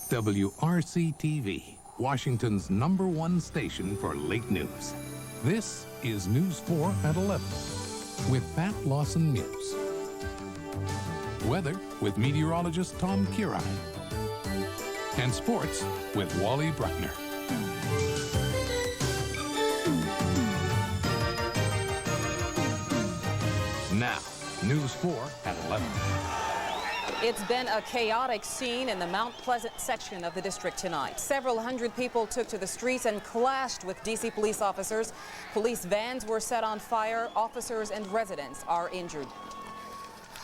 WRC TV, Washington's #1 station for late news. This is News 4 at 11 with Pat Lawson News. Weather with meteorologist Tom Kierein. And sports with Wally Breitner. Now, News 4 at 11. It's been a chaotic scene in the Mount Pleasant section of the district tonight. Several hundred people took to the streets and clashed with D.C. police officers. Police vans were set on fire. Officers and residents are injured.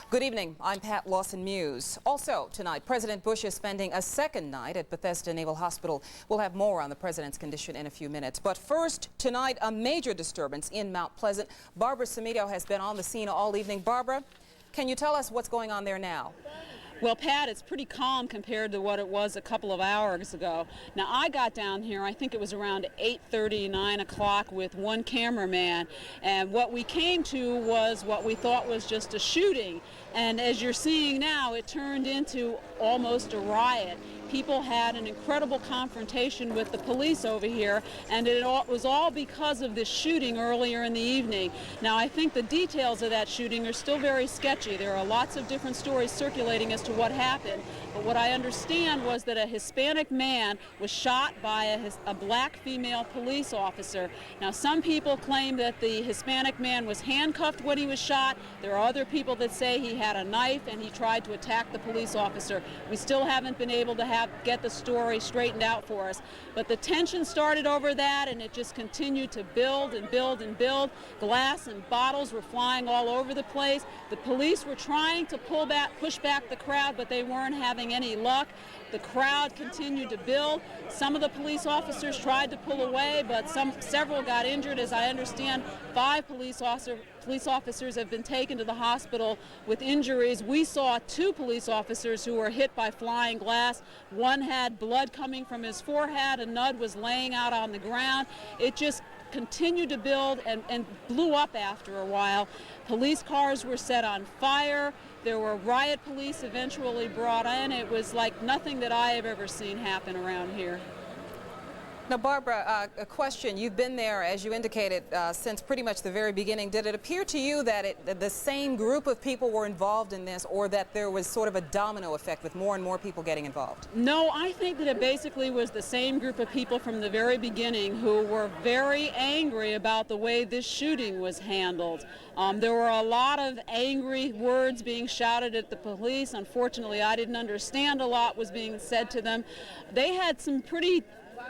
Good evening. I'm Pat Lawson News. Also tonight, President Bush is spending a second night at Bethesda Naval Hospital. We'll have more on the president's condition in a few minutes. But first, tonight, a major disturbance in Mount Pleasant. Barbara Samito has been on the scene all evening. Barbara, can you tell us what's going on there now? Well, Pat, it's pretty calm compared to what it was a couple of hours ago. Now, I got down here, I think it was around 8:30, 9 o'clock with one cameraman, and what we came to was what we thought was just a shooting. And as you're seeing now, it turned into almost a riot. People had an incredible confrontation with the police over here, and it was all because of this shooting earlier in the evening. Now, I think the details of that shooting are still very sketchy. There are lots of different stories circulating as to what happened, but what I understand was that a Hispanic man was shot by a black female police officer. Now, some people claim that the Hispanic man was handcuffed when he was shot. There are other people that say he had a knife and he tried to attack the police officer. We still haven't been able to get the story straightened out for us. But the tension started over that, and it just continued to build and build and build. Glass and bottles were flying all over the place. The police were trying to push back the crowd, but they weren't having any luck. The crowd continued to build. Some of the police officers tried to pull away, but several got injured. As I understand, 5 police officers have been taken to the hospital with injuries. We saw 2 police officers who were hit by flying glass. One had blood coming from his forehead. Another was laying out on the ground. It just continued to build and blew up after a while. Police cars were set on fire. There were riot police eventually brought in. It was like nothing that I have ever seen happen around here. Now, Barbara, a question. You've been there, as you indicated, since pretty much the very beginning. Did it appear to you that the same group of people were involved in this, or that there was sort of a domino effect with more and more people getting involved? No, I think that it basically was the same group of people from the very beginning who were very angry about the way this shooting was handled. There were a lot of angry words being shouted at the police. Unfortunately, I didn't understand a lot was being said to them. They had some pretty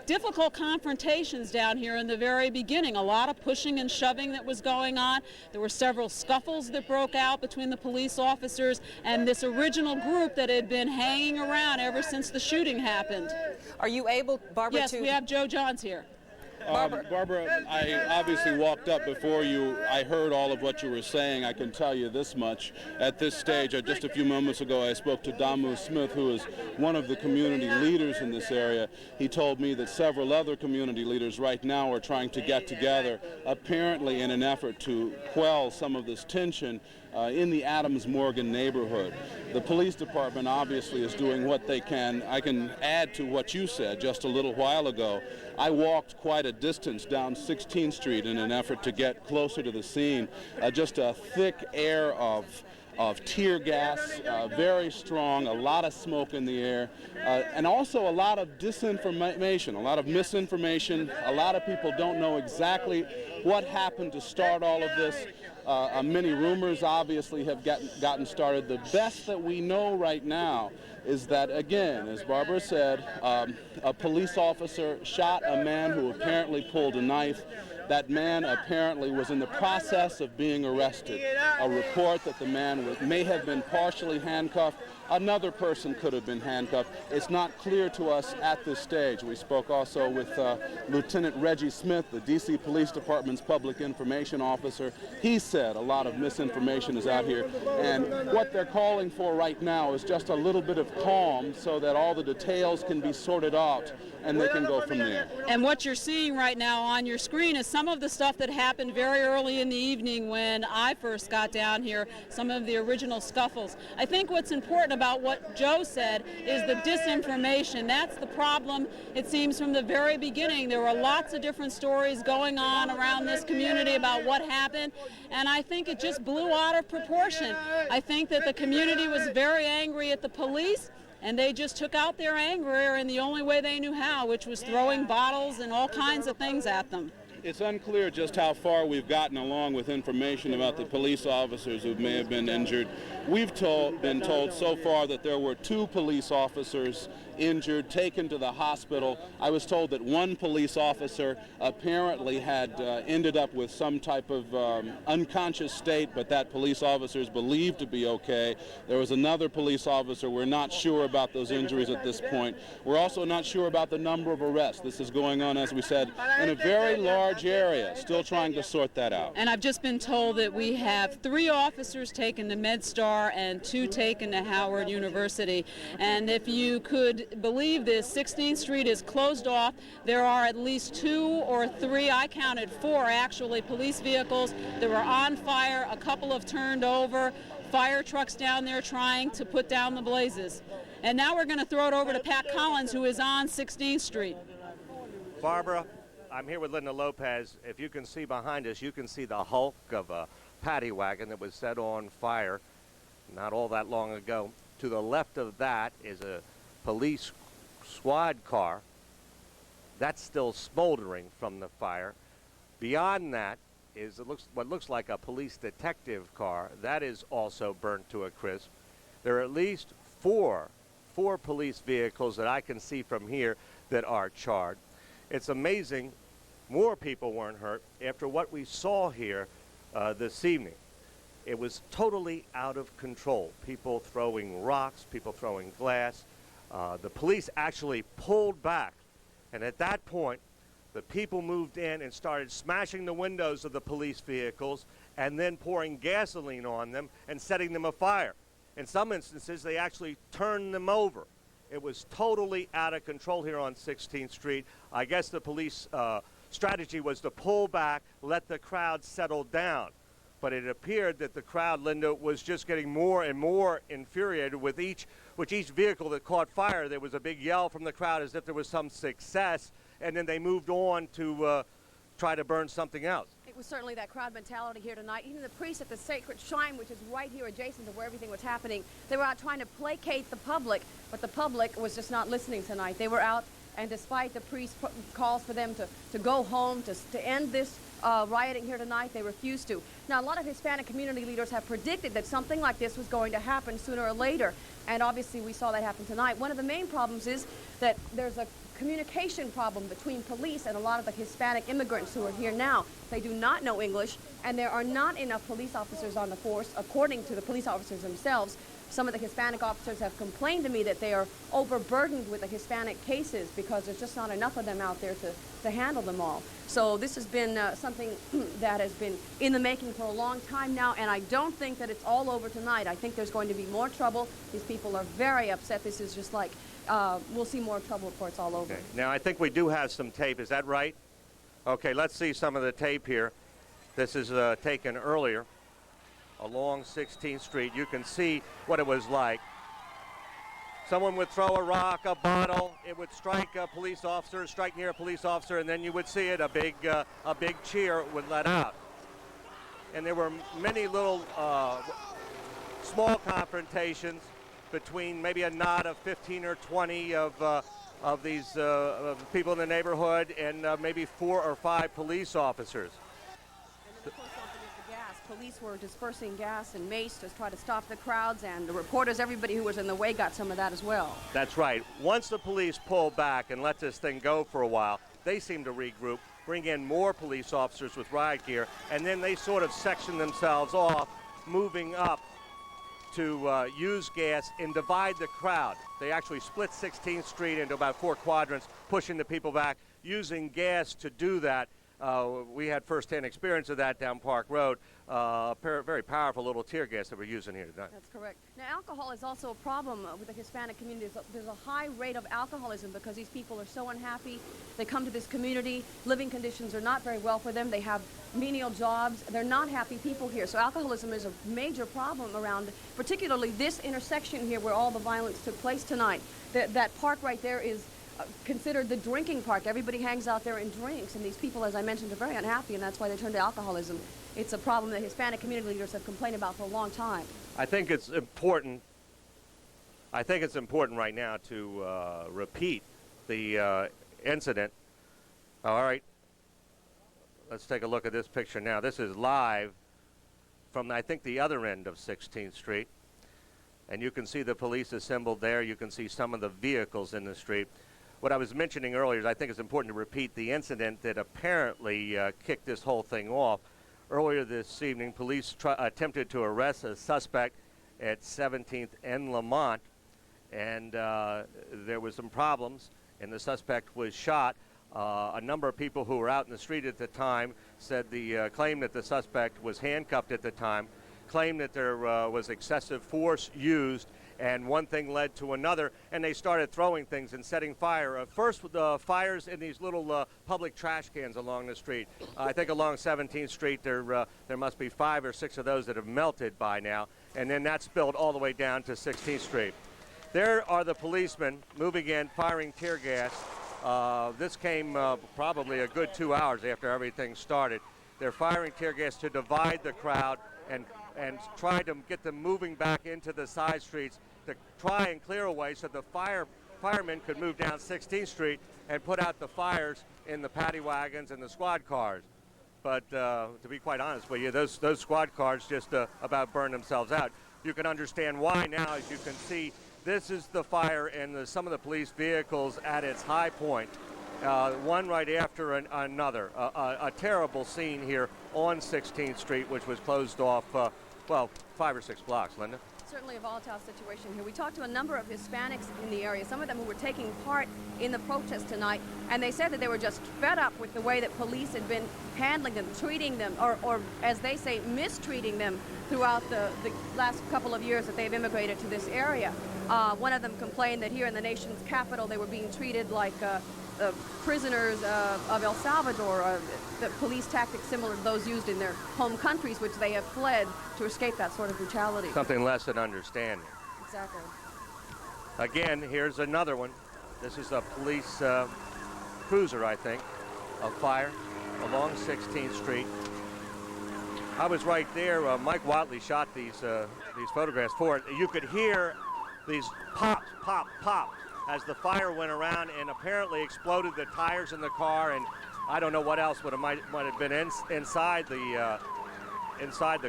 difficult confrontations down here in the very beginning. A lot of pushing and shoving that was going on. There were several scuffles that broke out between the police officers and this original group that had been hanging around ever since the shooting happened. Are you able, Barbara, Yes, we have Joe Johns here. Barbara, I obviously walked up before you. I heard all of what you were saying. I can tell you this much. At this stage, just a few moments ago, I spoke to Damu Smith, who is one of the community leaders in this area. He told me that several other community leaders right now are trying to get together, apparently in an effort to quell some of this tension in the Adams Morgan neighborhood. The police department obviously is doing what they can. I can add to what you said just a little while ago. I walked quite a distance down 16th Street in an effort to get closer to the scene. Just a thick air of tear gas, very strong, a lot of smoke in the air, and also a lot of disinformation, a lot of misinformation. A lot of people don't know exactly what happened to start all of this. Many rumors obviously have gotten started. The best that we know right now is that, again, as Barbara said, a police officer shot a man who apparently pulled a knife. That man apparently was in the process of being arrested. A report that the man may have been partially handcuffed. Another person could have been handcuffed. It's not clear to us at this stage. We spoke also with Lieutenant Reggie Smith, the D.C. Police Department's public information officer. He said a lot of misinformation is out here, and what they're calling for right now is just a little bit of calm so that all the details can be sorted out and they can go from there. And what you're seeing right now on your screen is some of the stuff that happened very early in the evening when I first got down here, some of the original scuffles. I think what's important about what Joe said is the disinformation. That's the problem, it seems, from the very beginning. There were lots of different stories going on around this community about what happened, and I think it just blew out of proportion. I think that the community was very angry at the police, and they just took out their anger in the only way they knew how, which was throwing bottles and all kinds of things at them. It's unclear just how far we've gotten along with information about the police officers who may have been injured. We've been told so far that there were 2 police officers injured, taken to the hospital. I was told that one police officer apparently had ended up with some type of unconscious state, but that police officer is believed to be okay. There was another police officer. We're not sure about those injuries at this point. We're also not sure about the number of arrests. This is going on, as we said, in a very large area. Still trying to sort that out. And I've just been told that we have 3 officers taken to MedStar and 2 taken to Howard University. And if you could believe this, 16th Street is closed off. There are at least 2 or 3, I counted 4 actually, police vehicles that were on fire. A couple have turned over. Fire trucks down there trying to put down the blazes. And now we're going to throw it over to Pat Collins, who is on 16th Street. Barbara, I'm here with Linda Lopez. If you can see behind us, you can see the hulk of a paddy wagon that was set on fire not all that long ago. To the left of that is a police squad car. That's still smoldering from the fire. Beyond that is what looks like a police detective car. That is also burnt to a crisp. There are at least four police vehicles that I can see from here that are charred. It's amazing more people weren't hurt after what we saw here this evening. It was totally out of control. People throwing rocks, people throwing glass. The police actually pulled back, and at that point, the people moved in and started smashing the windows of the police vehicles and then pouring gasoline on them and setting them afire. In some instances, they actually turned them over. It was totally out of control here on 16th Street. I guess the police strategy was to pull back, let the crowd settle down. But it appeared that the crowd, Linda, was just getting more and more infuriated with each vehicle that caught fire. There was a big yell from the crowd as if there was some success, and then they moved on to try to burn something else. It was certainly that crowd mentality here tonight. Even the priests at the Sacred Shrine, which is right here adjacent to where everything was happening, they were out trying to placate the public, but the public was just not listening tonight. They were out, and despite the priest's calls for them to go home, to end this rioting here tonight, they refused to. Now, a lot of Hispanic community leaders have predicted that something like this was going to happen sooner or later, and obviously we saw that happen tonight. One of the main problems is that there's a communication problem between police and a lot of the Hispanic immigrants who are here now. They do not know English, and there are not enough police officers on the force, according to the police officers themselves. Some of the Hispanic officers have complained to me that they are overburdened with the Hispanic cases because there's just not enough of them out there to handle them all. So this has been something that has been in the making for a long time now, and I don't think that it's all over tonight. I think there's going to be more trouble. These people are very upset. This is just like, we'll see more trouble before it's all over. Okay. Now, I think we do have some tape. Is that right? Okay, let's see some of the tape here. This is taken earlier along 16th Street. You can see what it was like. Someone would throw a rock, a bottle, it would strike a police officer, strike near a police officer, and then you would see it, a big cheer would let out. And there were many little small confrontations between maybe a knot of 15 or 20 of these people in the neighborhood and maybe 4 or 5 police officers. And then, of course, don't forget the gas. Police were dispersing gas and mace to try to stop the crowds, and the reporters, everybody who was in the way, got some of that as well. That's right. Once the police pulled back and let this thing go for a while, they seemed to regroup, bring in more police officers with riot gear, and then they sort of sectioned themselves off, moving up to use gas and divide the crowd. They actually split 16th Street into about 4 quadrants, pushing the people back, using gas to do that. We had first-hand experience of that down Park Road. Very powerful little tear gas that we're using here tonight. That's correct. Now, alcohol is also a problem with the Hispanic community. There's a high rate of alcoholism because these people are so unhappy. They come to this community. Living conditions are not very well for them. They have menial jobs. They're not happy people here. So alcoholism is a major problem around, particularly this intersection here where all the violence took place tonight. That park right there is considered the drinking park. Everybody hangs out there and drinks, and these people, as I mentioned, are very unhappy, and that's why they turn to alcoholism. It's a problem that Hispanic community leaders have complained about for a long time. I think it's important right now to repeat the incident. All right, let's take a look at this picture now. This is live from, I think, the other end of 16th Street, and you can see the police assembled there. You can see some of the vehicles in the street. What I was mentioning earlier is I think it's important to repeat the incident that apparently kicked this whole thing off. Earlier this evening, police attempted to arrest a suspect at 17th and Lamont, and there was some problems, and the suspect was shot. A number of people who were out in the street at the time said claimed that the suspect was handcuffed at the time, claimed that there was excessive force used, and one thing led to another, and they started throwing things and setting fire. First, the fires in these little public trash cans along the street. I think along 17th Street there must be 5 or 6 of those that have melted by now, and then that spilled all the way down to 16th Street. There are the policemen moving in, firing tear gas. This came probably a good 2 hours after everything started. They're firing tear gas to divide the crowd and try to get them moving back into the side streets to try and clear a way so the firemen could move down 16th Street and put out the fires in the paddy wagons and the squad cars. But to be quite honest with you, those squad cars just about burned themselves out. You can understand why now. As you can see, this is the fire in some of the police vehicles at its high point. One right after another. A terrible scene here on 16th Street, which was closed off, 5 or 6 blocks, Linda. Certainly a volatile situation here. We talked to a number of Hispanics in the area, some of them who were taking part in the protest tonight, and they said that they were just fed up with the way that police had been handling them, treating them, or as they say, mistreating them throughout the last couple of years that they've immigrated to this area. One of them complained that here in the nation's capital they were being treated like prisoners of El Salvador, the police tactics similar to those used in their home countries, which they have fled to escape that sort of brutality. Something less than understanding. Exactly. Again, here's another one. This is a police cruiser, I think, of fire along 16th Street. I was right there. Mike Watley shot these photographs for it. You could hear these pops, pop, pop, as the fire went around and apparently exploded the tires in the car, and I don't know what else might have been inside the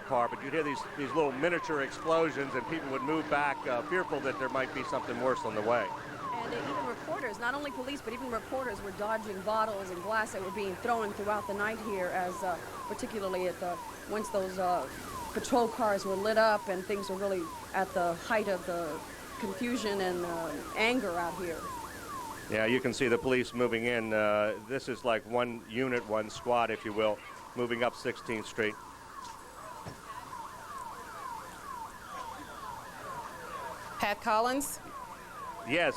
car, but you'd hear these little miniature explosions, and people would move back fearful that there might be something worse on the way. And even reporters, not only police, but even reporters were dodging bottles and glass that were being thrown throughout the night here, as particularly once those patrol cars were lit up and things were really at the height of the confusion and anger out here. Yeah, you can see the police moving in. This is like one unit, one squad, if you will, moving up 16th Street. Pat Collins? Yes.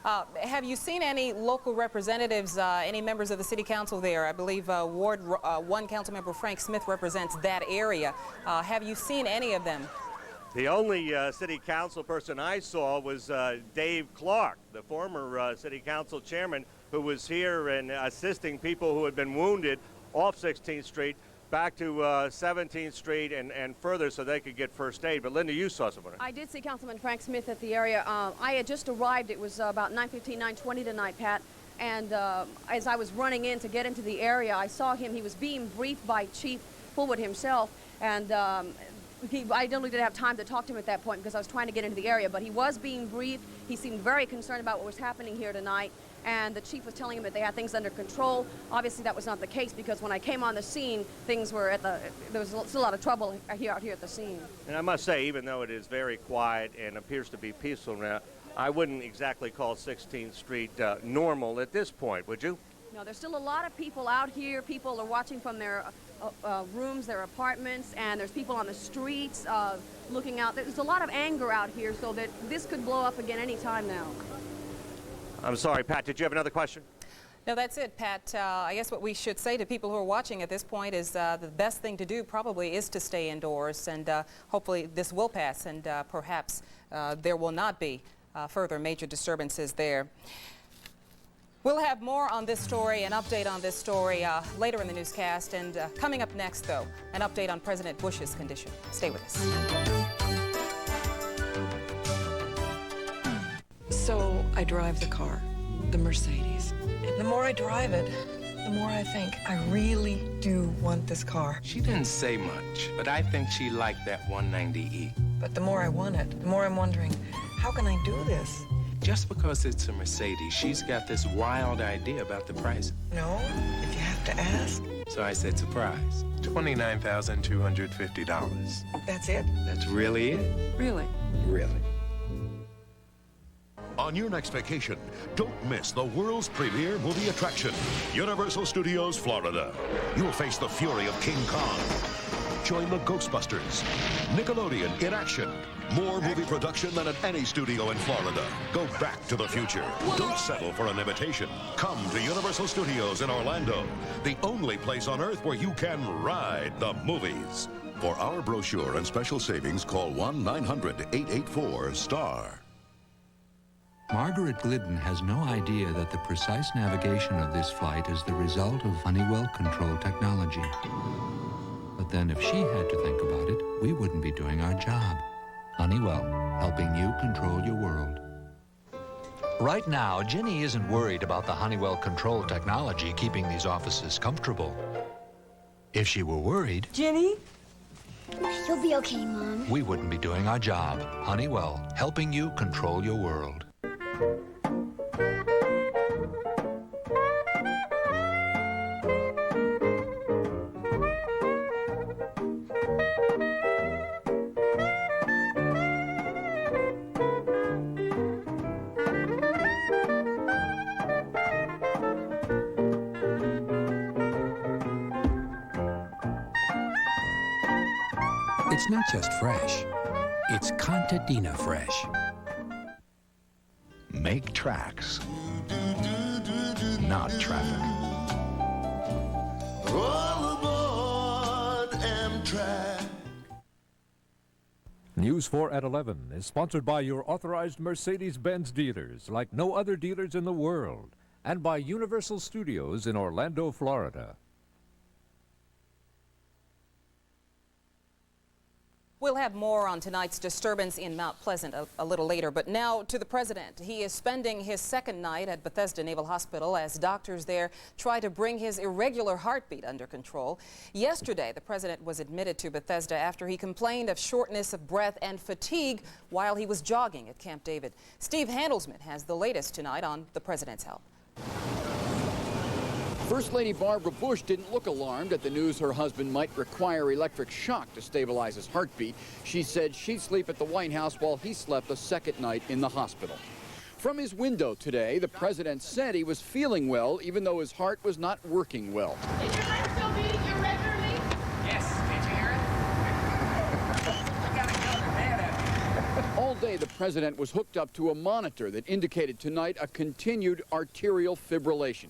Have you seen any local representatives, any members of the city council there? I believe Ward 1 Councilmember Frank Smith represents that area. Have you seen any of them? The only city council person I saw was Dave Clark, the former city council chairman, who was here and assisting people who had been wounded off 16th Street back to 17th Street and further so they could get first aid. But Linda, you saw someone. I did see Councilman Frank Smith at the area. I had just arrived. It was about 9:15, 9:20 tonight, Pat. And as I was running in to get into the area, I saw him. He was being briefed by Chief Fullwood himself, and I didn't have time to talk to him at that point because I was trying to get into the area, but he was being briefed. He seemed very concerned about what was happening here tonight, and the chief was telling him that they had things under control. Obviously, that was not the case because when I came on the scene, things were there was still a lot of trouble out here at the scene. And I must say, even though it is very quiet and appears to be peaceful now, I wouldn't exactly call 16th Street normal at this point, would you? No, there's still a lot of people out here. People are watching from their rooms, their apartments, and there's people on the streets looking out. There's a lot of anger out here, so that this could blow up again any time now. I'm sorry, Pat, did you have another question? No, that's it, Pat. I guess what we should say to people who are watching at this point is the best thing to do probably is to stay indoors, and hopefully this will pass, and perhaps there will not be further major disturbances there. We'll have more on this story, an update on this story later in the newscast, and coming up next, though, an update on President Bush's condition. Stay with us. So I drive the car, the Mercedes. And the more I drive it, the more I think I really do want this car. She didn't say much, but I think she liked that 190E. But the more I want it, the more I'm wondering, how can I do this? Just because it's a Mercedes, she's got this wild idea about the price. No, if you have to ask. So I said, surprise, $29,250. That's it? That's really it. Really? Really. On your next vacation, don't miss the world's premier movie attraction, Universal Studios Florida. You'll face the fury of King Kong. Join the Ghostbusters. Nickelodeon in action. More movie production than at any studio in Florida. Go back to the future. Don't settle for an imitation. Come to Universal Studios in Orlando, the only place on Earth where you can ride the movies. For our brochure and special savings, call 1-900-884-STAR. Margaret Glidden has no idea that the precise navigation of this flight is the result of Honeywell control technology. But then if she had to think about it, we wouldn't be doing our job. Honeywell, helping you control your world. Right now, Ginny isn't worried about the Honeywell control technology keeping these offices comfortable. If she were worried, Ginny? You'll be okay, Mom. we wouldn't be doing our job. Honeywell, helping you control your world. It's not just fresh, it's Contadina fresh. Make tracks, not traffic. All aboard Amtrak. News 4 at 11 is sponsored by your authorized Mercedes-Benz dealers like no other dealers in the world, and by Universal Studios in Orlando, Florida. We'll have more on tonight's disturbance in Mount Pleasant a little later, but now to the president. He is spending his second night at Bethesda Naval Hospital as doctors there try to bring his irregular heartbeat under control. Yesterday, the president was admitted to Bethesda after he complained of shortness of breath and fatigue while he was jogging at Camp David. Steve Handelsman has the latest tonight on the president's health. First Lady Barbara Bush didn't look alarmed at the news her husband might require electric shock to stabilize his heartbeat. She said she'd sleep at the White House while he slept a second night in the hospital. From his window today, the president said he was feeling well, even though his heart was not working well. Is your heart still beating irregularly? Yes, can't you hear it? I gotta go to bed. All day, the president was hooked up to a monitor that indicated tonight a continued arterial fibrillation.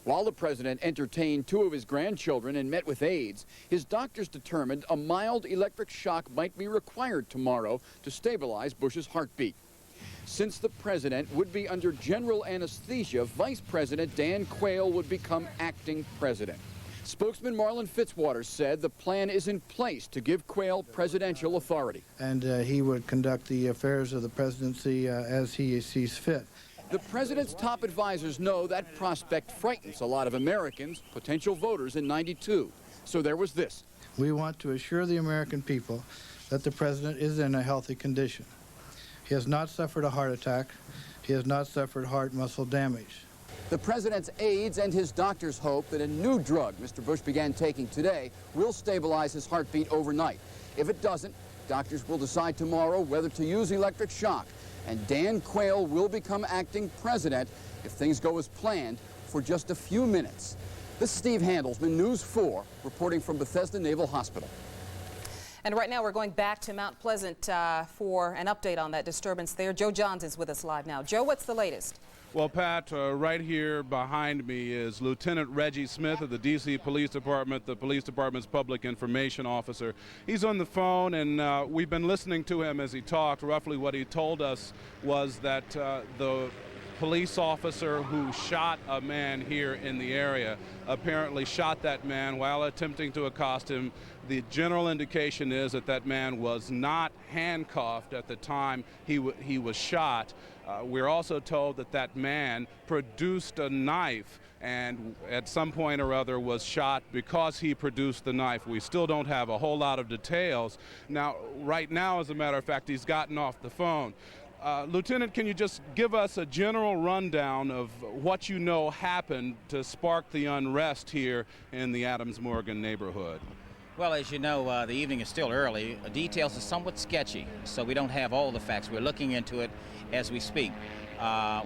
While the president entertained two of his grandchildren and met with aides, his doctors determined a mild electric shock might be required tomorrow to stabilize Bush's heartbeat. Since the president would be under general anesthesia, Vice President Dan Quayle would become acting president. Spokesman Marlon Fitzwater said the plan is in place to give Quayle presidential authority. And he would conduct the affairs of the presidency as he sees fit. The president's top advisors know that prospect frightens a lot of Americans, potential voters in '92. So there was this. We want to assure the American people that the president is in a healthy condition. He has not suffered a heart attack. He has not suffered heart muscle damage. The president's aides and his doctors hope that a new drug Mr. Bush began taking today will stabilize his heartbeat overnight. If it doesn't, doctors will decide tomorrow whether to use electric shock. And Dan Quayle will become acting president if things go as planned for just a few minutes. This is Steve Handelsman, News 4, reporting from Bethesda Naval Hospital. And right now we're going back to Mount Pleasant for an update on that disturbance there. Joe Johns is with us live now. Joe, what's the latest? Well, Pat, right here behind me is Lieutenant Reggie Smith of the D.C. Police Department, the police department's public information officer. He's on the phone, and we've been listening to him as he talked. Roughly what he told us was that the police officer who shot a man here in the area apparently shot that man while attempting to accost him. The general indication is that that man was not handcuffed at the time he was shot. We're also told that that man produced a knife and at some point or other was shot because he produced the knife. We still don't have a whole lot of details. Now, right now, as a matter of fact, he's gotten off the phone. Lieutenant, can you just give us a general rundown of what you know happened to spark the unrest here in the Adams Morgan neighborhood? Well, as you know, the evening is still early. Details are somewhat sketchy, so we don't have all the facts. We're looking into it as we speak.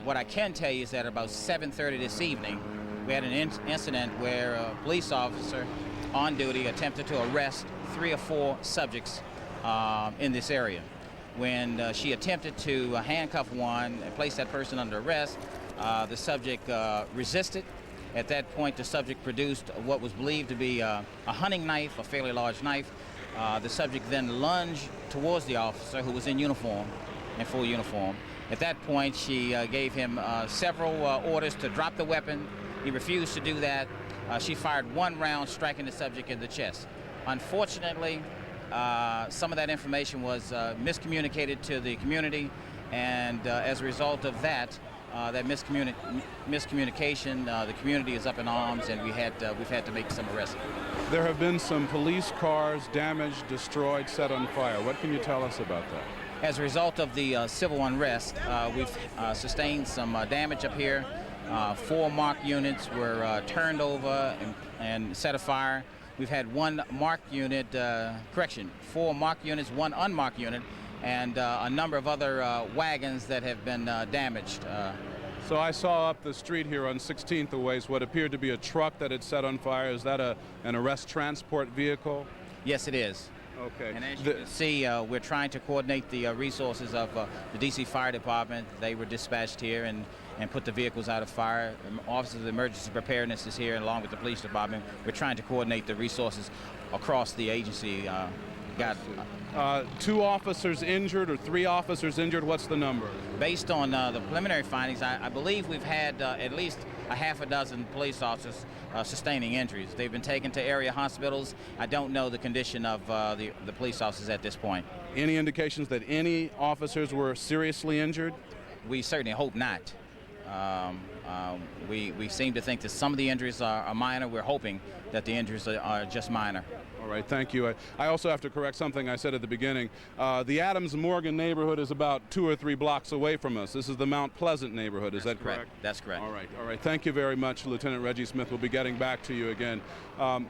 What I can tell you is that about 7:30 this evening, we had an incident where a police officer on duty attempted to arrest 3 or 4 subjects in this area. When she attempted to handcuff one and place that person under arrest, the subject resisted. At that point, the subject produced what was believed to be a hunting knife, a fairly large knife. The subject then lunged towards the officer, who was in uniform, in full uniform. At that point, she gave him several orders to drop the weapon. He refused to do that. She fired 1 round, striking the subject in the chest. Unfortunately, some of that information was miscommunicated to the community, and as a result of that, that miscommunication, the community is up in arms, and we've had to make some arrests. There have been some police cars damaged, destroyed, set on fire. What can you tell us about that? As a result of the civil unrest, we've sustained some damage up here. 4 marked units were turned over and set afire. We've had 1 marked unit, 4 marked units, 1 unmarked unit, and a number of other wagons that have been damaged. So I saw up the street here on 16th a ways what appeared to be a truck that had set on fire. Is that an arrest transport vehicle? Yes, it is. Okay. And as you can see, we're trying to coordinate the resources of the D.C. Fire Department. They were dispatched here and put the vehicles out of fire. Office of Emergency Preparedness is here, along with the police department. We're trying to coordinate the resources across the agency. 2 officers injured or 3 officers injured? What's the number? Based on the preliminary findings, I believe we've had at least a half a dozen police officers sustaining injuries. They've been taken to area hospitals. I don't know the condition of the police officers at this point. Any indications that any officers were seriously injured? We certainly hope not. We seem to think that some of the injuries are minor. We're hoping that the injuries are just minor. All right, thank you. I also have to correct something I said at the beginning. The Adams Morgan neighborhood is about 2 or 3 blocks away from us. This is the Mount Pleasant neighborhood. Is that correct? That's correct. All right. Thank you very much, Lieutenant Reggie Smith. We'll be getting back to you again.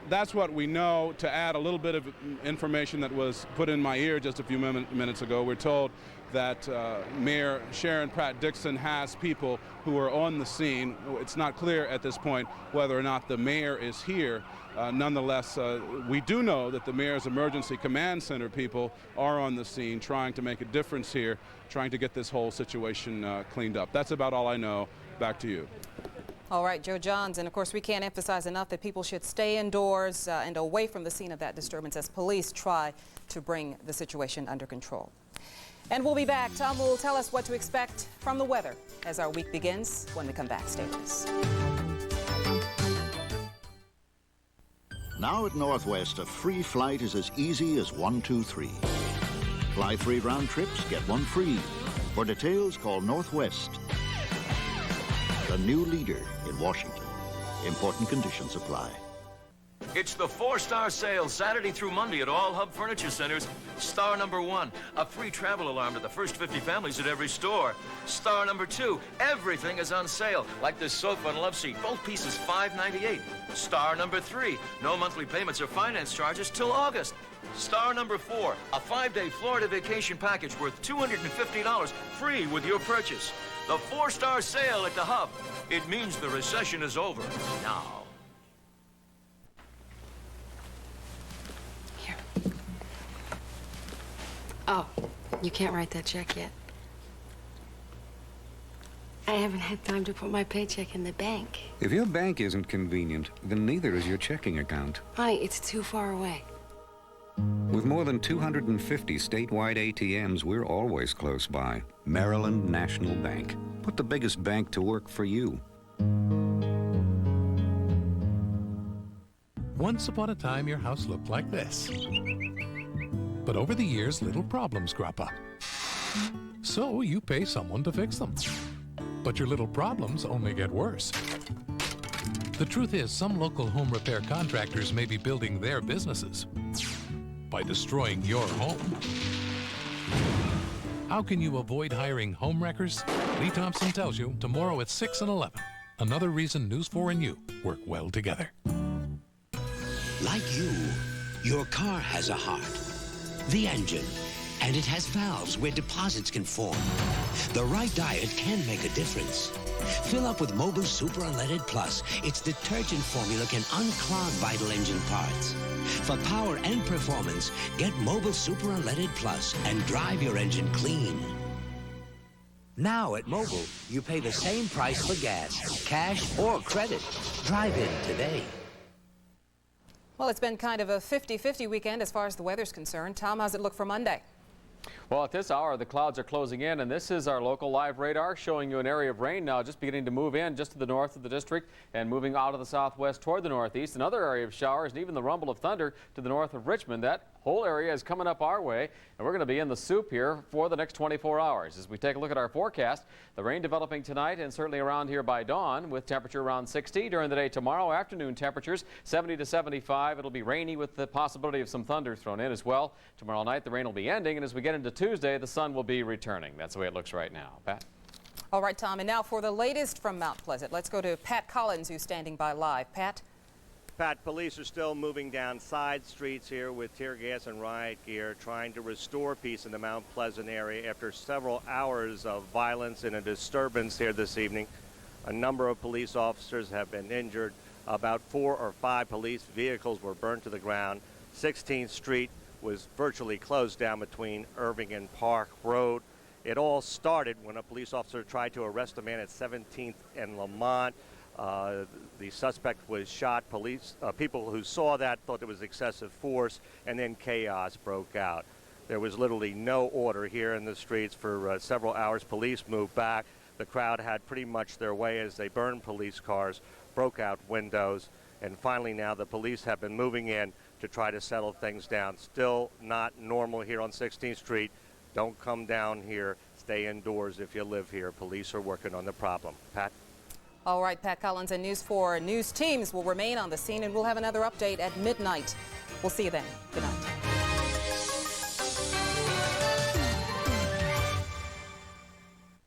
That's what we know. To add a little bit of information that was put in my ear just a few minutes ago, we're told that Mayor Sharon Pratt Dixon has people who are on the scene. It's not clear at this point whether or not the mayor is here. Nonetheless, we do know that the mayor's emergency command center people are on the scene trying to make a difference here, trying to get this whole situation cleaned up. That's about all I know. Back to you. All right, Joe Johns, and of course we can't emphasize enough that people should stay indoors and away from the scene of that disturbance as police try to bring the situation under control. And we'll be back. Tom will tell us what to expect from the weather as our week begins when we come back. Stay with us. Now at Northwest, a free flight is as easy as 1, 2, 3. Fly 3 round trips, get 1 free. For details, call Northwest. The new leader in Washington. Important conditions apply. It's the 4-star sale Saturday through Monday at all Hub Furniture Centers. Star number 1, a free travel alarm to the first 50 families at every store. Star number 2, everything is on sale, like this sofa and love seat, both pieces $5.98. Star number 3, no monthly payments or finance charges till August. Star number 4, a 5-day Florida vacation package worth $250 free with your purchase. The 4-star sale at the Hub. It means the recession is over now. Here. Oh, you can't write that check yet. I haven't had time to put my paycheck in the bank. If your bank isn't convenient, then neither is your checking account. Honey, it's too far away. With more than 250 statewide ATMs, we're always close by. Maryland National Bank. Put the biggest bank to work for you. Once upon a time, your house looked like this. But over the years, little problems crop up. So you pay someone to fix them. But your little problems only get worse. The truth is, some local home repair contractors may be building their businesses by destroying your home. How can you avoid hiring home wreckers? Lee Thompson tells you tomorrow at 6 and 11. Another reason News 4 and you work well together. Like you, your car has a heart, the engine, and it has valves where deposits can form. The right diet can make a difference. Fill up with Mobil Super Unleaded Plus. Its detergent formula can unclog vital engine parts. For power and performance, get Mobil Super Unleaded Plus and drive your engine clean. Now at Mobil, you pay the same price for gas, cash or credit. Drive in today. Well, it's been kind of a 50-50 weekend as far as the weather's concerned. Tom, how's it look for Monday? Well, at this hour, the clouds are closing in, and this is our local live radar showing you an area of rain now just beginning to move in just to the north of the district and moving out of the southwest toward the northeast. Another area of showers and even the rumble of thunder to the north of Richmond. That whole area is coming up our way, and we're going to be in the soup here for the next 24 hours. As we take a look at our forecast, the rain developing tonight and certainly around here by dawn with temperature around 60. During the day tomorrow, afternoon temperatures 70 to 75. It'll be rainy with the possibility of some thunder thrown in as well. Tomorrow night, the rain will be ending, and as we get into Tuesday, the sun will be returning. That's the way it looks right now. Pat? All right, Tom, and now for the latest from Mount Pleasant. Let's go to Pat Collins, who's standing by live. Pat? Pat, police are still moving down side streets here with tear gas and riot gear, trying to restore peace in the Mount Pleasant area after several hours of violence and a disturbance here this evening. A number of police officers have been injured. About 4 or 5 police vehicles were burned to the ground. 16th Street was virtually closed down between Irving and Park Road. It all started when a police officer tried to arrest a man at 17th and Lamont. The suspect was shot. People who saw that thought it was excessive force, and then chaos broke out. There was literally no order here in the streets for several hours. Police moved back. The crowd had pretty much their way as they burned police cars, broke out windows, and finally now the police have been moving in to try to settle things down. Still not normal here on 16th Street. Don't come down here. Stay indoors if you live here. Police are working on the problem. Pat? All right, Pat Collins and News 4 news teams will remain on the scene, and we'll have another update at midnight. We'll see you then. Good night.